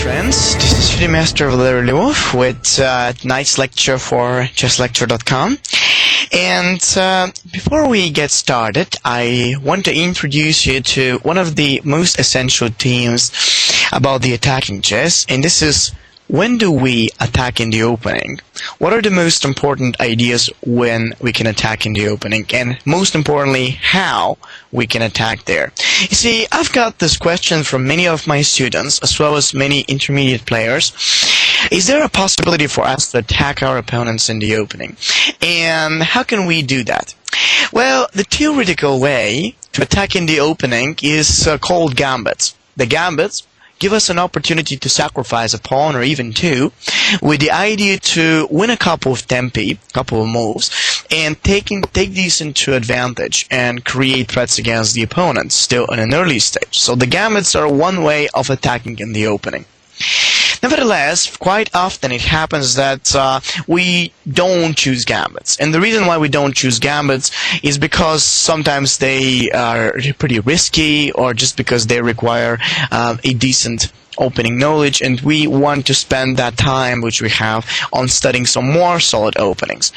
friends, this is Study Master Valeri Lilov with tonight's lecture for Nxe4 And before we get started, I want to introduce you to one of the most essential themes about the attacking chess, and this is: when do we attack in the opening? What are the most important ideas when we can attack in the opening? And most importantly, how we can attack there? You see, I've got this question from many of my students, as well as many intermediate players. Is there a possibility for us to attack our opponents in the opening? And how can we do that? Well, the theoretical way to attack in the opening is called gambits. The gambits give us an opportunity to sacrifice a pawn or even two, with the idea to win a couple of tempi, couple of moves, and take these into advantage and create threats against the opponent still in an early stage. So the gambits are one way of attacking in the opening. Nevertheless, quite often it happens that we don't choose gambits. And the reason why we don't choose gambits is because sometimes they are pretty risky, or just because they require a decent opening knowledge, and we want to spend that time which we have on studying some more solid openings.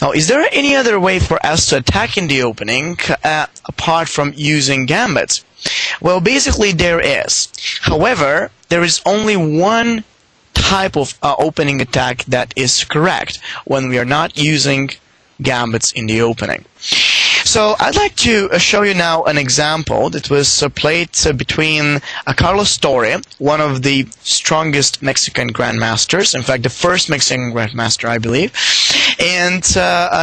Now, is there any other way for us to attack in the opening apart from using gambits? Well, basically there is. However, there is only one type of opening attack that is correct when we are not using gambits in the opening. So I'd like to show you now an example that was played between Carlos Torre, one of the strongest Mexican grandmasters, in fact the first Mexican grandmaster I believe, and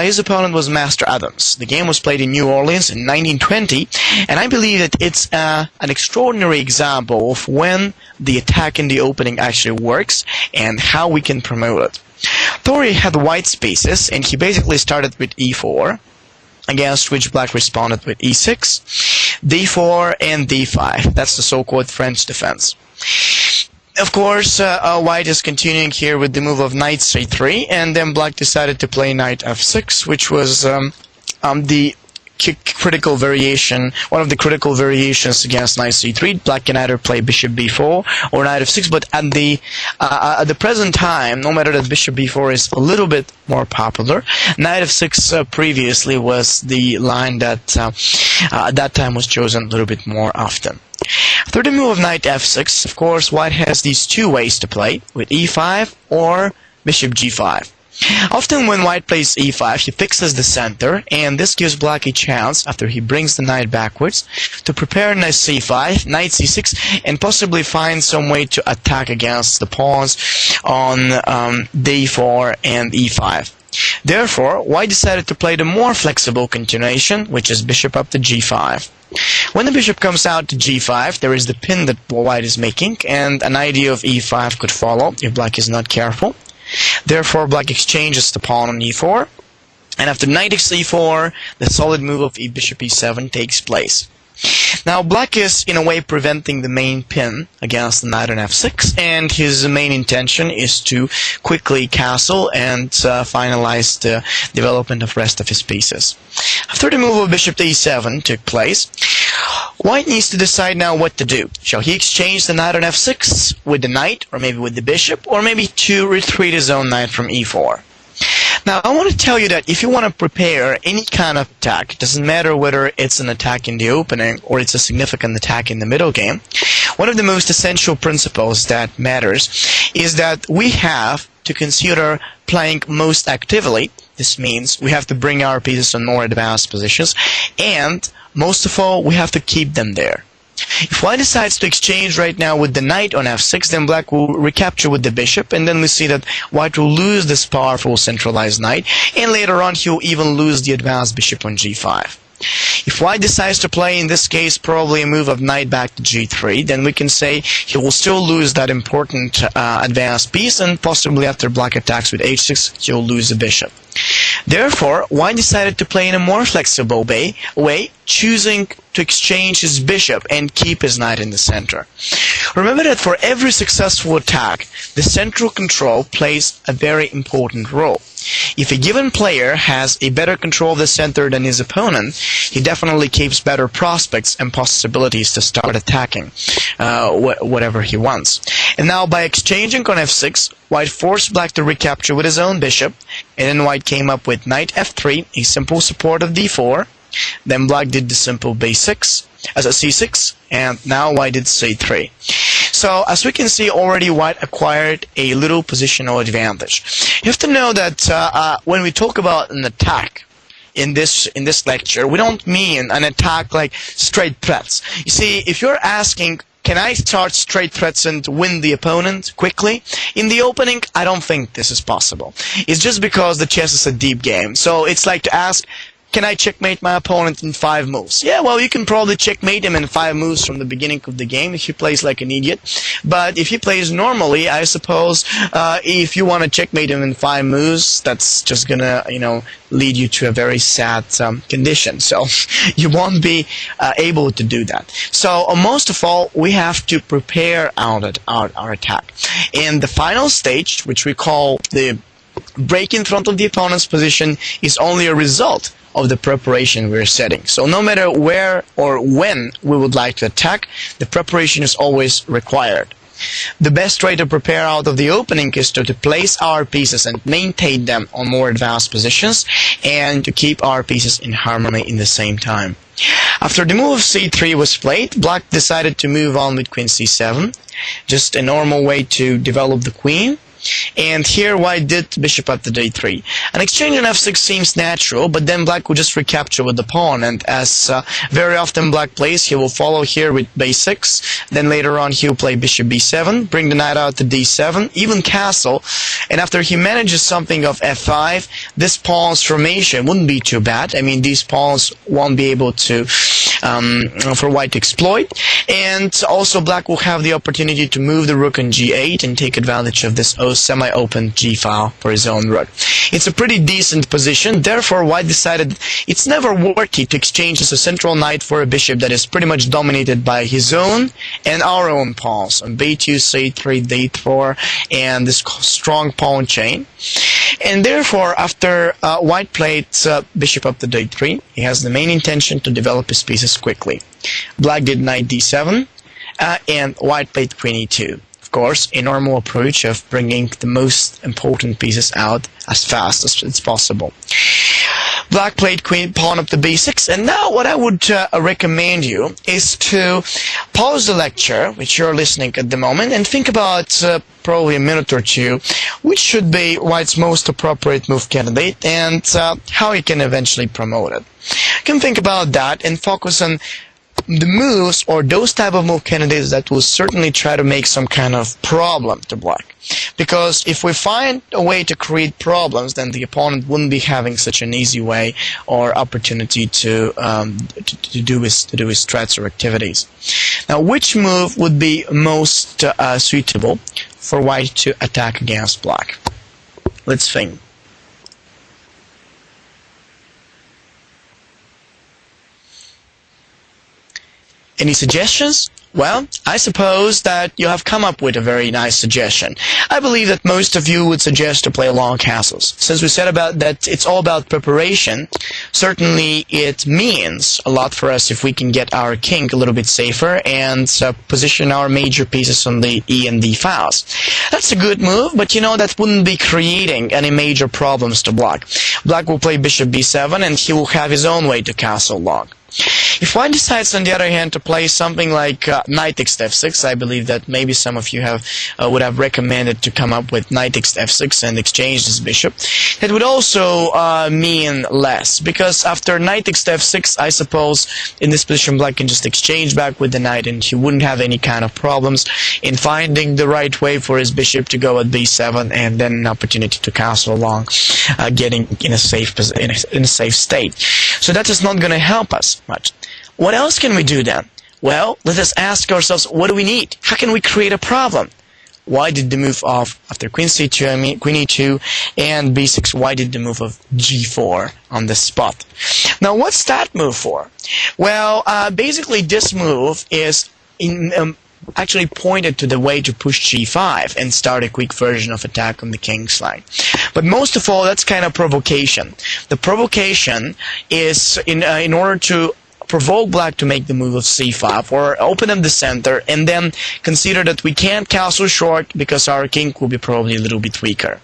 his opponent was Master Adams. The game was played in New Orleans in 1920, and I believe that it's an extraordinary example of when the attack in the opening actually works and how we can promote it. Torre had white spaces, and he basically started with e4, against which black responded with e6, d4, and d5. That's the so-called French defense. Of course, white is continuing here with the move of knight c3, and then black decided to play knight f6, which was the critical variation, one of the critical variations against knight c3. Black can either play bishop b4 or knight f6, but at the present time, no matter that bishop b4 is a little bit more popular, knight f6 previously was the line that at that time was chosen a little bit more often. After the move of knight f6, of course, white has these two ways to play, with e5 or bishop g5. Often when white plays e5, he fixes the center, and this gives black a chance, after he brings the knight backwards, to prepare knight c5, knight c6, and possibly find some way to attack against the pawns on d4 and e5. Therefore, white decided to play the more flexible continuation, which is bishop up to g5. When the bishop comes out to g5, there is the pin that white is making, and an idea of e5 could follow if black is not careful. Therefore, black exchanges the pawn on e4, and after knight takes e4, the solid move of bishop e7 takes place. Now, black is in a way preventing the main pin against the knight on f6, and his main intention is to quickly castle and finalize the development of rest of his pieces. After the move of bishop to e7 took place, white needs to decide now what to do. Shall he exchange the knight on f6 with the knight, or maybe with the bishop, or maybe to retreat his own knight from e4? Now, I want to tell you that if you want to prepare any kind of attack, it doesn't matter whether it's an attack in the opening or it's a significant attack in the middle game, one of the most essential principles that matters is that we have to consider playing most actively. This means we have to bring our pieces on more advanced positions, and most of all, we have to keep them there. If white decides to exchange right now with the knight on f6, then black will recapture with the bishop, and then we see that white will lose this powerful centralized knight, and later on he will even lose the advanced bishop on g5. If white decides to play, in this case, probably a move of knight back to g3, then we can say he will still lose that important advanced piece, and possibly after black attacks with h6, he will lose the bishop. Therefore, white decided to play in a more flexible way, choosing to exchange his bishop and keep his knight in the center. Remember that for every successful attack, the central control plays a very important role. If a given player has a better control of the center than his opponent, he definitely keeps better prospects and possibilities to start attacking whatever he wants. And now by exchanging on f6, white forced black to recapture with his own bishop, and then white came up with knight f3, a simple support of d4. Then black did the simple b6 as a c6, and now white did c3. So as we can see already, white acquired a little positional advantage. You have to know that when we talk about an attack in this lecture, we don't mean an attack like straight threats. You see, if you're asking, can I start straight threats and win the opponent quickly? In the opening, I don't think this is possible. It's just because the chess is a deep game. So it's like to ask, can I checkmate my opponent in 5 moves? Yeah, well, you can probably checkmate him in 5 moves from the beginning of the game if he plays like an idiot. But if he plays normally, I suppose if you want to checkmate him in 5 moves, that's just gonna, lead you to a very sad condition. So you won't be able to do that. So most of all, we have to prepare our attack. In the final stage, which we call the break in front of the opponent's position, is only a result of the preparation we're setting. So no matter where or when we would like to attack, the preparation is always required. The best way to prepare out of the opening is to place our pieces and maintain them on more advanced positions, and to keep our pieces in harmony in the same time. After the move of c3 was played, black decided to move on with queen c7, just a normal way to develop the queen. And here white did bishop up to d3. An exchange on f6 seems natural, but then black will just recapture with the pawn, and as very often black plays, he will follow here with b6, then later on he'll play bishop b7, bring the knight out to d7, even castle, and after he manages something of f5, this pawn's formation wouldn't be too bad. I mean, these pawns won't be able to for white to exploit, and also black will have the opportunity to move the rook on g8 and take advantage of this semi-open g-file for his own rook. It's a pretty decent position, therefore white decided it's never worthy to exchange as a central knight for a bishop that is pretty much dominated by his own and our own pawns on b2, c3, d4, and this strong pawn chain. And therefore, after white played bishop up to d3, he has the main intention to develop his pieces quickly. Black did knight d7, and white played queen e2. Of course, a normal approach of bringing the most important pieces out as fast as it's possible. Black played pawn up to b6, and now what I would recommend you is to pause the lecture, which you're listening at the moment, and think about probably a minute or two, which should be white's most appropriate move candidate, and how he can eventually promote it. You can think about that and focus on the moves or those type of move candidates that will certainly try to make some kind of problem to black. Because if we find a way to create problems, then the opponent wouldn't be having such an easy way or opportunity to do his threats or activities. Now, which move would be most suitable for white to attack against black? Let's think. Any suggestions? Well, I suppose that you have come up with a very nice suggestion. I believe that most of you would suggest to play long castles. Since we said about that it's all about preparation, certainly it means a lot for us if we can get our king a little bit safer and position our major pieces on the E and D files. That's a good move, but that wouldn't be creating any major problems to black. Black will play bishop b7, and he will have his own way to castle long. If white decides, on the other hand, to play something like knight takes f6, I believe that maybe some of you would have recommended to come up with knight takes f6 and exchange this bishop. That would also mean less, because after knight takes f6, I suppose in this position black can just exchange back with the knight, and he wouldn't have any kind of problems in finding the right way for his bishop to go at b7, and then an opportunity to castle along, getting in a safe state. So that is not going to help us much. What else can we do then? Well, let us ask ourselves, what do we need? How can we create a problem? why did the move of after queen c2, I mean queen e2, and b6, why did the move of g4 on the spot? Now, what's that move for? Well, basically this move is actually pointed to the way to push g5 and start a quick version of attack on the king's line. But most of all, that's kind of provocation. The provocation is in order to provoke black to make the move of c5 or open up the center, and then consider that we can't castle short because our king will be probably a little bit weaker.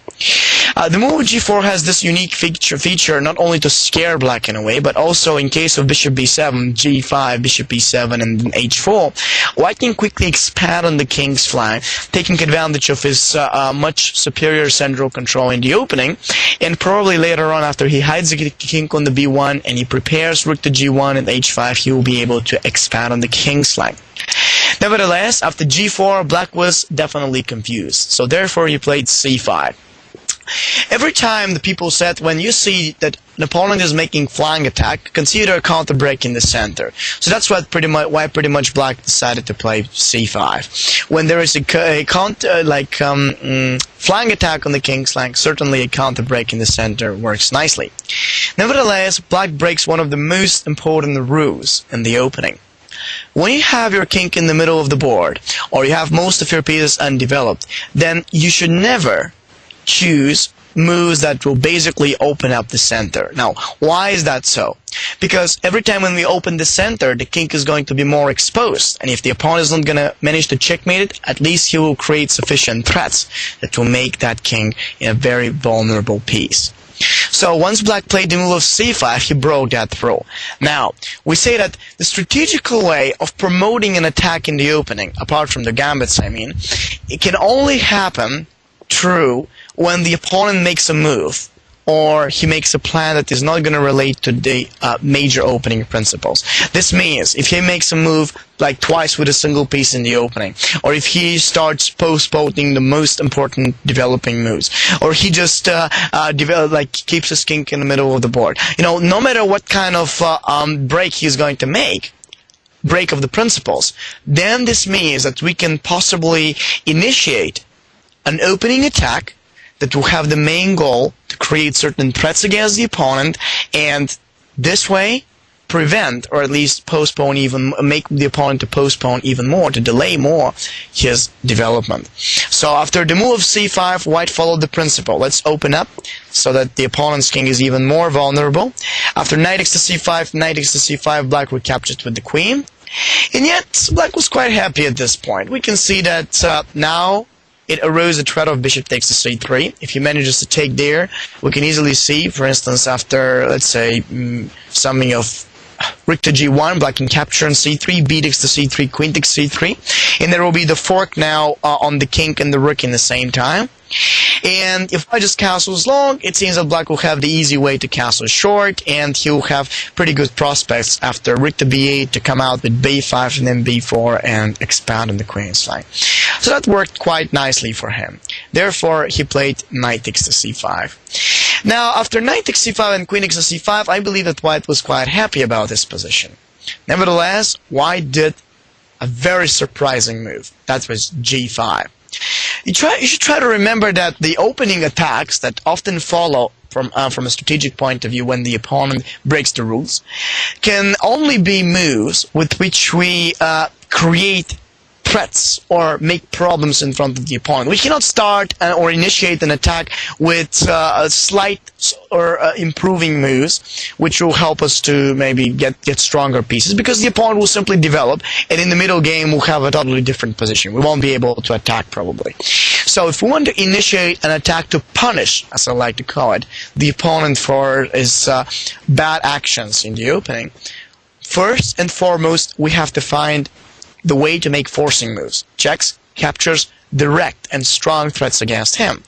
The move of g4 has this unique feature not only to scare black in a way, but also in case of bishop b7, g5, bishop b7, and then h4, white can quickly expand on the king's flank, taking advantage of his much superior central control in the opening, and probably later on, after he hides the king on the b1 and he prepares rook to g1 and h5, he will be able to expand on the king's flank. Nevertheless, after g4, black was definitely confused, so therefore he played c5. Every time the people said, when you see that an opponent is making flank attack, consider a counter break in the center. So that's why pretty much black decided to play c5. When there is a counter flank attack on the king's flank, certainly a counter break in the center works nicely. Nevertheless, black breaks one of the most important rules in the opening. When you have your king in the middle of the board, or you have most of your pieces undeveloped, then you should never choose moves that will basically open up the center. Now, why is that so? Because every time when we open the center, the king is going to be more exposed, and if the opponent is not going to manage to checkmate it, at least he will create sufficient threats that will make that king a very vulnerable piece. So once black played the move of c5, he broke that rule. Now, we say that the strategical way of promoting an attack in the opening, apart from the gambits I mean, it can only happen true when the opponent makes a move or he makes a plan that is not going to relate to the major opening principles. This means if he makes a move like twice with a single piece in the opening, or if he starts postponing the most important developing moves, or he just keeps his king in the middle of the board. No matter what kind of break he's going to make, break of the principles, then this means that we can possibly initiate an opening attack that will have the main goal to create certain threats against the opponent, and this way prevent, or at least postpone make the opponent to postpone even more, to delay more his development. So after the move of c5, white followed the principle. Let's open up so that the opponent's king is even more vulnerable. After knight takes to c5, knight takes to c5, black recaptured with the queen. And yet, black was quite happy at this point. We can see that now it arose a threat of bishop takes to c3. If he manages to take there, we can easily see, for instance, after, let's say, summing of rook to g1, black can capture on c3, b takes to c3, queen takes c3, and there will be the fork now on the king and the rook in the same time. And if white just castles long, it seems that black will have the easy way to castle short, and he'll have pretty good prospects after rook to b8 to come out with b5 and then b4 and expand on the queen's line. So that worked quite nicely for him. Therefore, he played knight takes to c5. Now, after knight takes c5 and queen takes to c5, I believe that white was quite happy about this position. Nevertheless, white did a very surprising move. That was g5. You should try to remember that the opening attacks that often follow from a strategic point of view when the opponent breaks the rules can only be moves with which we create threats or make problems in front of the opponent. We cannot start or initiate an attack with slight or improving moves, which will help us to maybe get stronger pieces, because the opponent will simply develop, and in the middle game we'll have a totally different position. We won't be able to attack probably. So if we want to initiate an attack to punish, as I like to call it, the opponent for his bad actions in the opening, first and foremost we have to find the way to make forcing moves, checks, captures, direct and strong threats against him.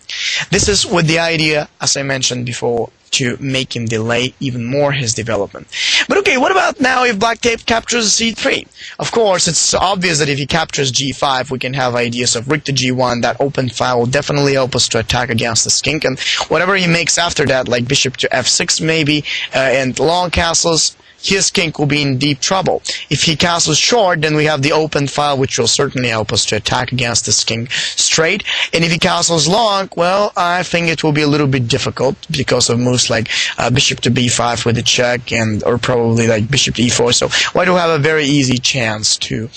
This is with the idea, as I mentioned before, to make him delay even more his development. But okay, what about now if black captures c3? Of course, it's obvious that if he captures g5, we can have ideas of rook to g1. That open file will definitely help us to attack against this king, and whatever he makes after that, like bishop to f6 maybe, and long castles, his king will be in deep trouble. If he castles short, then we have the open file, which will certainly help us to attack against this king straight. And if he castles long, well, I think it will be a little bit difficult because of moves like bishop to b5 with a check, or probably like bishop to e4. So white will have a very easy chance to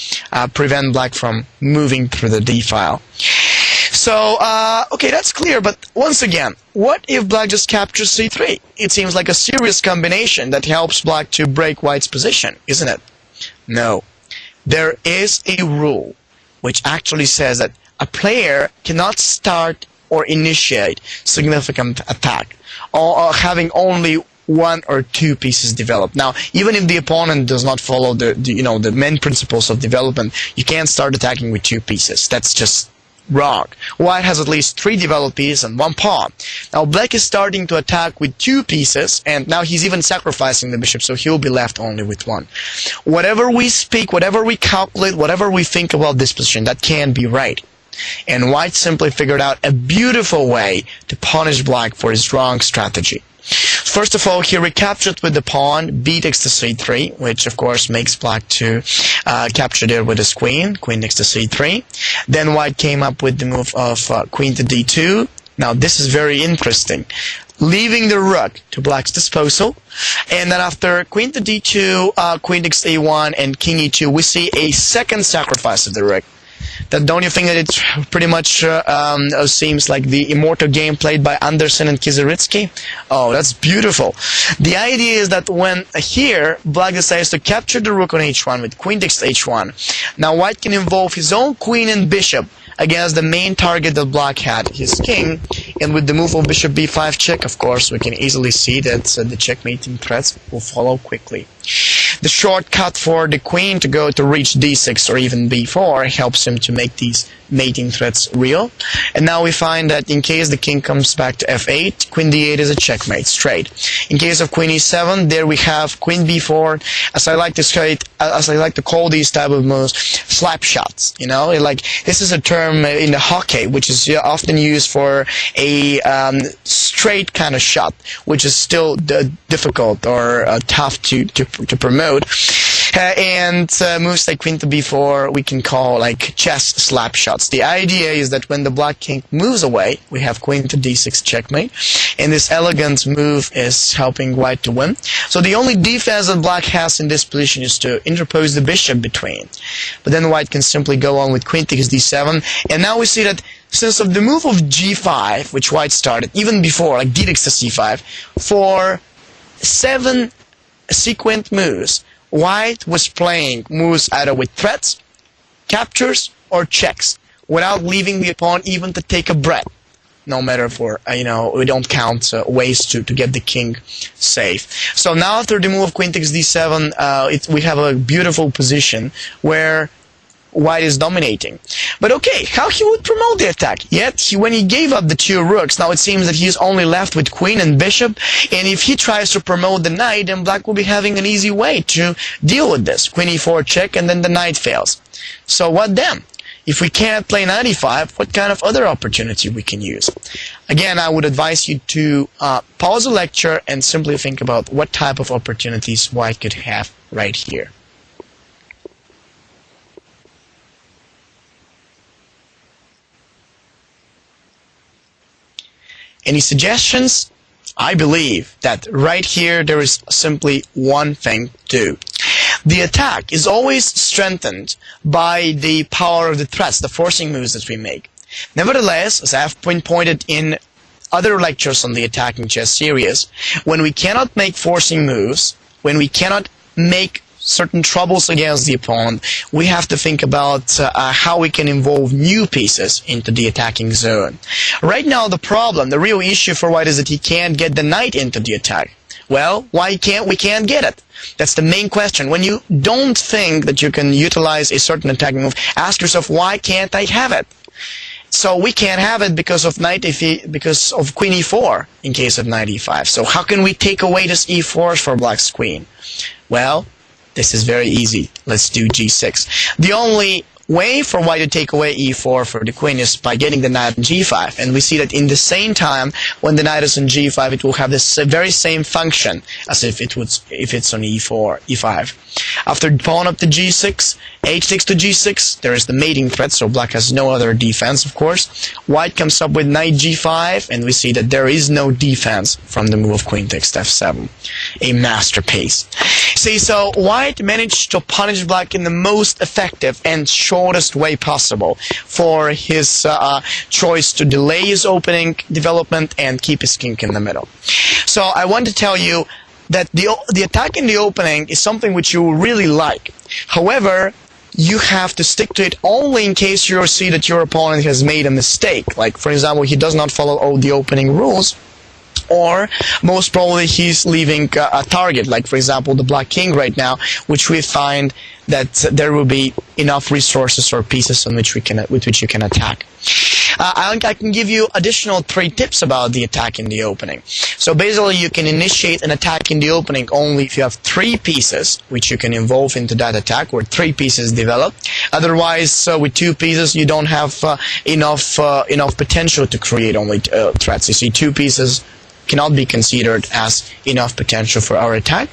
prevent black from moving through the d file. So, okay, that's clear, but once again, what if black just captures c3? It seems like a serious combination that helps black to break white's position, isn't it? No. There is a rule which actually says that a player cannot start or initiate significant attack, or having only one or two pieces developed. Now, even if the opponent does not follow the main principles of development, you can't start attacking with two pieces. That's just wrong. White has at least 3 developed pieces and 1 pawn. Now black is starting to attack with 2 pieces, and now he's even sacrificing the bishop, so he'll be left only with 1. Whatever we speak, whatever we calculate, whatever we think about this position, that can't be right. And white simply figured out a beautiful way to punish black for his wrong strategy. First of all, he recaptured with the pawn, b takes to c3, which of course makes black to capture there with his queen takes to c3. Then white came up with the move of queen to d2. Now this is very interesting. Leaving the rook to black's disposal. And then after queen to d2, queen takes a1, and king e2, we see a second sacrifice of the rook. Don't you think that it pretty much seems like the immortal game played by Anderson and Kizaritsky? Oh, that's beautiful. The idea is that when here black decides to capture the rook on h1 with queen takes h1, now white can involve his own queen and bishop against the main target that black had, his king, and with the move of bishop b5 check, of course, we can easily see that the checkmating threats will follow quickly. The shortcut for the queen to go to reach d6 or even b4 helps him to make these mating threats real. And now we find that in case the king comes back to f8, queen d8 is a checkmate straight. In case of queen e7, there we have queen b4. As I like to call these type of moves, slap shots. You know, like this is a term in the hockey which is often used for a straight kind of shot, which is still difficult or tough to promote. And moves like queen to b4 we can call like chess slap shots. The idea is that when the black king moves away, we have queen to d6 checkmate, and this elegant move is helping white to win. So the only defense that black has in this position is to interpose the bishop between. But then white can simply go on with queen takes d7, and now we see that since of the move of g5, which white started even before, like d takes to c5, for 7 sequent moves, white was playing moves either with threats, captures, or checks, without leaving the opponent even to take a breath. No matter for, we don't count ways to get the king safe. So now after the move of queen takes d7, we have a beautiful position where white is dominating. But okay, how he would promote the attack? Yet, when he gave up the 2 rooks, now it seems that he's only left with queen and bishop, and if he tries to promote the knight, then black will be having an easy way to deal with this. Queen e4 check, and then the knight fails. So what then? If we can't play knight e5, what kind of other opportunity we can use? Again, I would advise you to pause the lecture and simply think about what type of opportunities white could have right here. Any suggestions? I believe that right here there is simply one thing to do. The attack is always strengthened by the power of the threats, the forcing moves that we make. Nevertheless, as I have pointed in other lectures on the attacking chess series, when we cannot make forcing moves, when we cannot make certain troubles against the opponent, we have to think about how we can involve new pieces into the attacking zone. Right now, the real issue for white is that he can't get the knight into the attack. Well, why can't we get it? That's the main question. When you don't think that you can utilize a certain attacking move, ask yourself, why can't I have it? So we can't have it because of because of queen e4 in case of knight e5. So how can we take away this e4 for black's queen? Well, this is very easy. Let's do g6. The only way for white to take away e4 for the queen is by getting the knight on g5. And we see that in the same time, when the knight is on g5, it will have this very same function as if it's on e4, e5. After pawn up to g6, h6 to g6, there is the mating threat, so black has no other defense, of course. White comes up with knight g5, and we see that there is no defense from the move of queen takes f7. A masterpiece. See, so white managed to punish black in the most effective and shortest way possible for his choice to delay his opening development and keep his king in the middle. So I want to tell you that the attack in the opening is something which you really like. However, you have to stick to it only in case you see that your opponent has made a mistake. Like, for example, he does not follow all the opening rules, or most probably he's leaving a target, like, for example, the black king right now, which we find that there will be enough resources or pieces on which with which you can attack. I can give you additional 3 tips about the attack in the opening. So basically, you can initiate an attack in the opening only if you have 3 pieces which you can involve into that attack, or 3 pieces develop. Otherwise, with 2 pieces, you don't have enough potential to create only threats. You see, 2 pieces cannot be considered as enough potential for our attack.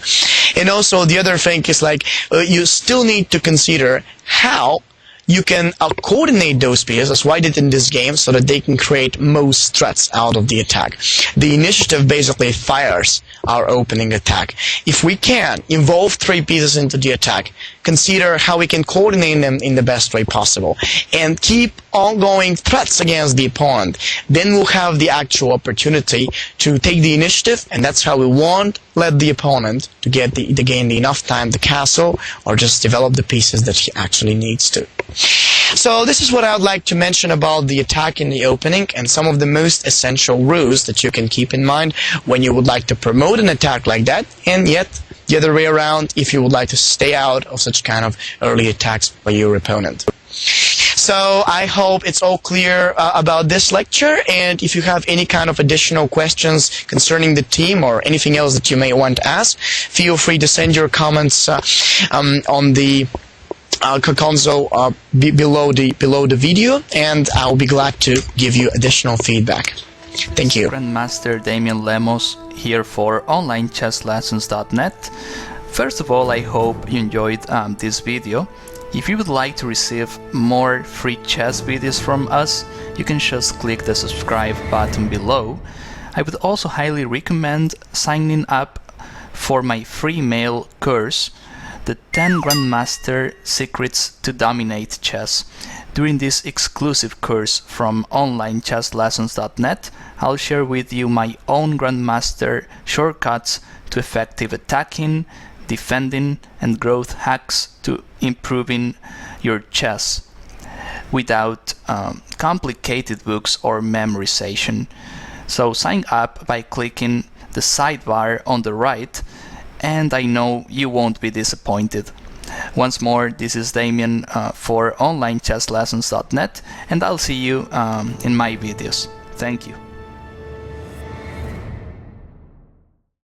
And also, the other thing is, like, you still need to consider how you can coordinate those pieces, as white did in this game, so that they can create most threats out of the attack. The initiative basically fires our opening attack. If we can involve 3 pieces into the attack, consider how we can coordinate them in the best way possible, and keep ongoing threats against the opponent. Then we'll have the actual opportunity to take the initiative, and that's how we won't let the opponent to gain enough time to castle or just develop the pieces that he actually needs to. So this is what I would like to mention about the attack in the opening and some of the most essential rules that you can keep in mind when you would like to promote an attack like that, and yet the other way around if you would like to stay out of such kind of early attacks by your opponent. So I hope it's all clear about this lecture, and if you have any kind of additional questions concerning the team or anything else that you may want to ask, feel free to send your comments on the console below the video, and I'll be glad to give you additional feedback. Thank you. Grandmaster Damian Lemos here for onlinechesslessons.net. First of all, I hope you enjoyed this video. If you would like to receive more free chess videos from us, you can just click the subscribe button below. I would also highly recommend signing up for my free mail course, the 10 Grandmaster Secrets to Dominate Chess. During this exclusive course from onlinechesslessons.net, I'll share with you my own Grandmaster shortcuts to effective attacking, defending, and growth hacks to improving your chess without complicated books or memorization. So sign up by clicking the sidebar on the right, and I know you won't be disappointed. Once more, this is Damian for onlinechesslessons.net, and I'll see you in my videos. Thank you.